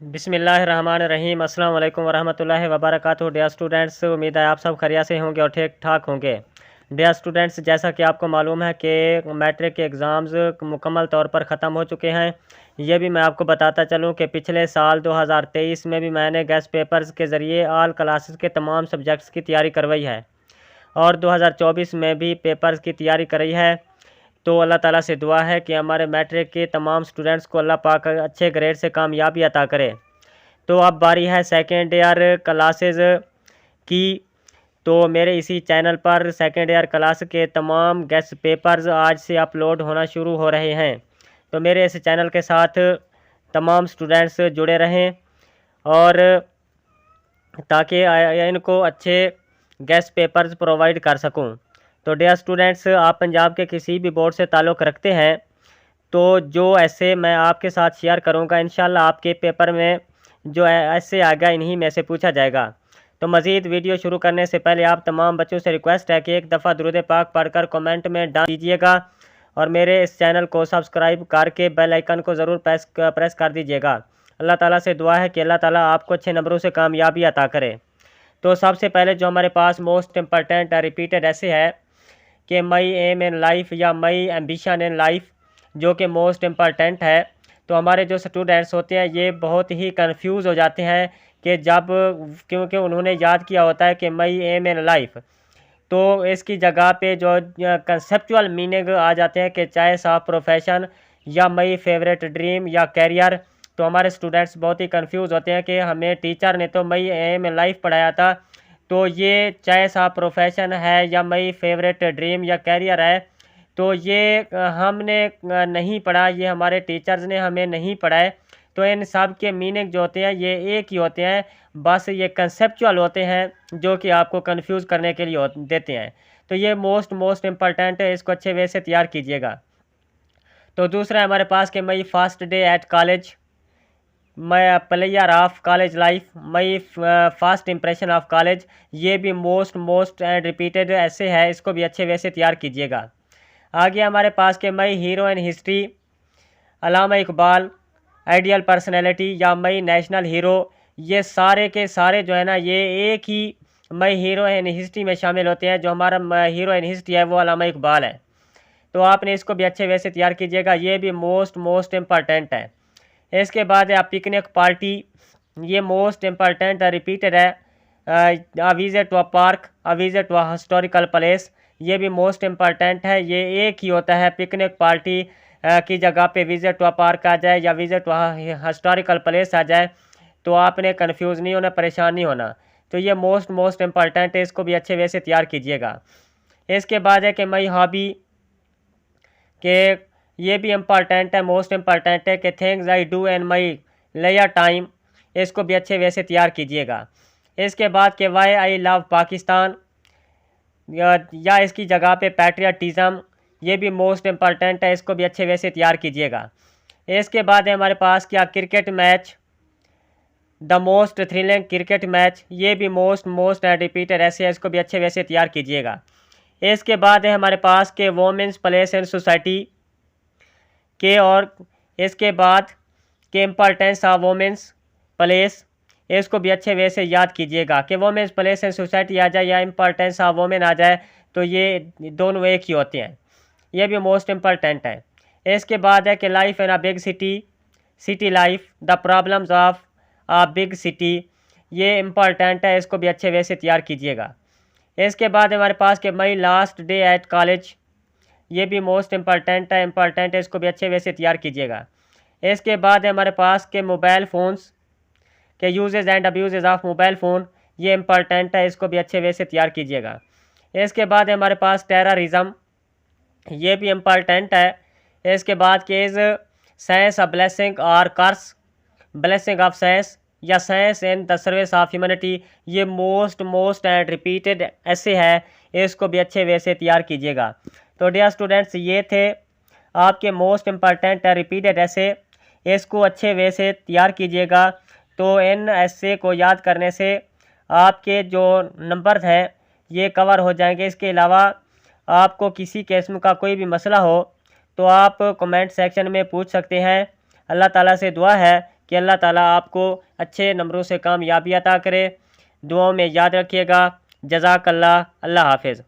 बिस्मिल्लाहिर्रहमानिर्रहीम। अस्सलाम वालेकुम वरहमतुल्लाहि वबरकातुहू। डियर स्टूडेंट्स, उम्मीद है आप सब खैरियत से होंगे और ठीक ठाक होंगे। डियर स्टूडेंट्स, जैसा कि आपको मालूम है कि मैट्रिक के एग्ज़ाम्स मुकम्मल तौर पर ख़त्म हो चुके हैं। ये भी मैं आपको बताता चलूँ कि पिछले साल 2023 में भी मैंने गेस्ट पेपर्स के ज़रिए ऑल क्लासेस के तमाम सब्जेक्ट्स की तैयारी करवाई है और 2024 में भी पेपर्स की तैयारी करी है। तो अल्लाह ताला से दुआ है कि हमारे मैट्रिक के तमाम स्टूडेंट्स को अल्लाह पाक अच्छे ग्रेड से कामयाबी अता करे। तो अब बारी है सेकेंड ईयर क्लासेस की। तो मेरे इसी चैनल पर सेकेंड ईयर क्लास के तमाम गेस्ट पेपर्स आज से अपलोड होना शुरू हो रहे हैं। तो मेरे इस चैनल के साथ तमाम स्टूडेंट्स जुड़े रहें और ताकि इनको अच्छे गेस्ट पेपर्स प्रोवाइड कर सकूं। तो डियर स्टूडेंट्स, आप पंजाब के किसी भी बोर्ड से ताल्लुक़ रखते हैं तो जो ऐसे मैं आपके साथ शेयर करूंगा, इंशाल्लाह आपके पेपर में जो ऐसे आएगा इन्हीं में से पूछा जाएगा। तो मज़ीद वीडियो शुरू करने से पहले आप तमाम बच्चों से रिक्वेस्ट है कि एक दफ़ा दुरूद पाक पढ़कर कमेंट में डाल दीजिएगा और मेरे इस चैनल को सब्सक्राइब करके बेल आइकन को ज़रूर प्रेस कर दीजिएगा। अल्लाह ताला से दुआ है कि अल्लाह ताला आपको अच्छे नंबरों से कामयाबी अता करे। तो सबसे पहले जो हमारे पास मोस्ट इम्पॉर्टेंट रिपीटेड ऐसे है कि मई एम इन लाइफ या मई एम्बिशन इन लाइफ, जो कि मोस्ट इम्पॉर्टेंट है। तो हमारे जो स्टूडेंट्स होते हैं ये बहुत ही कंफ्यूज हो जाते हैं कि जब, क्योंकि उन्होंने याद किया होता है कि मई एम इन लाइफ, तो इसकी जगह पे जो कंसेप्चुअल मीनिंग आ जाते हैं कि चॉइस ऑफ प्रोफेशन या मई फेवरेट ड्रीम या कैरियर। तो हमारे स्टूडेंट्स बहुत ही कंफ्यूज होते हैं कि हमें टीचर ने तो मई एम इन लाइफ पढ़ाया था, तो ये चॉइस ऑफ प्रोफेशन है या मई फेवरेट ड्रीम या कैरियर है। तो ये हमने नहीं पढ़ा, ये हमारे टीचर्स ने हमें नहीं पढ़ाए। तो इन सब के मीनिंग जो होते हैं ये एक ही होते हैं, बस ये कंसेप्चुअल होते हैं जो कि आपको कंफ्यूज करने के लिए देते हैं। तो ये मोस्ट इम्पॉर्टेंट है, इसको अच्छे वे से तैयार कीजिएगा। तो दूसरा है हमारे पास कि my first day at college, my player of college life, my first impression of college. ये भी मोस्ट एंड रिपीटेड ऐसे है, इसको भी अच्छे वे से तैयार कीजिएगा। आगे हमारे पास के my hero in history, Allama Iqbal, ideal personality या मई नेशनल हीरो। ये सारे के सारे जो है ना ये एक ही मई हीरो इन हिस्ट्री में शामिल होते हैं। जो हमारा हीरो इन हिस्ट्री है वो अल्लामा इकबाल है। तो आपने इसको भी अच्छे वे से तैयार कीजिएगा, ये भी मोस्ट इम्पॉर्टेंट है। इसके बाद है पिकनिक पार्टी, ये मोस्ट इम्पॉर्टेंट रिपीटेड है। A visit to a park, a visit to a historical place, ये भी मोस्ट इम्पॉर्टेंट है। ये एक ही होता है, पिकनिक पार्टी की जगह पे विजिट टू अ पार्क आ जाए या visit to a historical place आ जाए तो आपने कन्फ्यूज़ नहीं होना, परेशान नहीं होना। तो ये मोस्ट इम्पॉर्टेंट है, इसको भी अच्छे वे से तैयार कीजिएगा। इसके बाद है कि मई हॉबी, के ये भी इम्पॉर्टेंट है, मोस्ट इम्पॉर्टेंट है कि things I do in my लेयर टाइम, इसको भी अच्छे वे से तैयार कीजिएगा। इसके बाद के वाई आई लव पाकिस्तान या इसकी जगह पे पैट्रियटिज़म, ये भी मोस्ट इम्पॉर्टेंट है, इसको भी अच्छे वे से तैयार कीजिएगा। इसके बाद है हमारे पास क्या cricket match, the most thrilling cricket match, ये भी मोस्ट एंड रिपीटेड ऐसे है, इसको भी अच्छे वे से तैयार कीजिएगा। इसके बाद है हमारे पास के वोमेंस प्लेस इन सोसाइटी के, और इसके बाद के इम्पॉर्टेंस ऑफ वोमेंस प्लेस, इसको भी अच्छे वे से याद कीजिएगा कि वोमेंस प्लेस इन सोसाइटी आ जाए या इम्पॉर्टेंस ऑफ वोमेन आ जाए तो ये दोनों एक ही होते हैं, ये भी मोस्ट इम्पॉर्टेंट है। इसके बाद है कि life in a big city, city life, the problems of a big city, ये इम्पॉर्टेंट है, इसको भी अच्छे वे से तैयार कीजिएगा। इसके बाद हमारे पास के मई लास्ट डे एट कॉलेज, ये भी मोस्ट इम्पॉर्टेंट है, इसको भी अच्छे वे से तैयार कीजिएगा। इसके बाद हमारे पास के मोबाइल फ़ोन्स के uses and abuse of mobile phone, ये इम्पॉर्टेंट है, इसको भी अच्छे वे से तैयार कीजिएगा। इसके बाद हमारे पास टेररिज्म, ये भी इम्पॉर्टेंट है। इसके बाद के इज़ साइंस अ ब्लेसिंग और कर्स, ब्लेसिंग ऑफ साइंस या science in the service of humanity, ये मोस्ट एंड रिपीटेड ऐसे है, इसको भी अच्छे वे से तैयार कीजिएगा। तो डियर स्टूडेंट्स, ये थे आपके मोस्ट इम्पॉर्टेंट रिपीटेड ऐसे, इसको अच्छे वे से तैयार कीजिएगा। तो इन ऐसे को याद करने से आपके जो नंबर हैं ये कवर हो जाएंगे। इसके अलावा आपको किसी किस्म का कोई भी मसला हो तो आप कमेंट सेक्शन में पूछ सकते हैं। अल्लाह ताला से दुआ है कि अल्लाह ताला आपको अच्छे नंबरों से कामयाबी अता करे। दुआओं में याद रखिएगा। जज़ाकल्लाह। अल्लाह हाफ़िज़।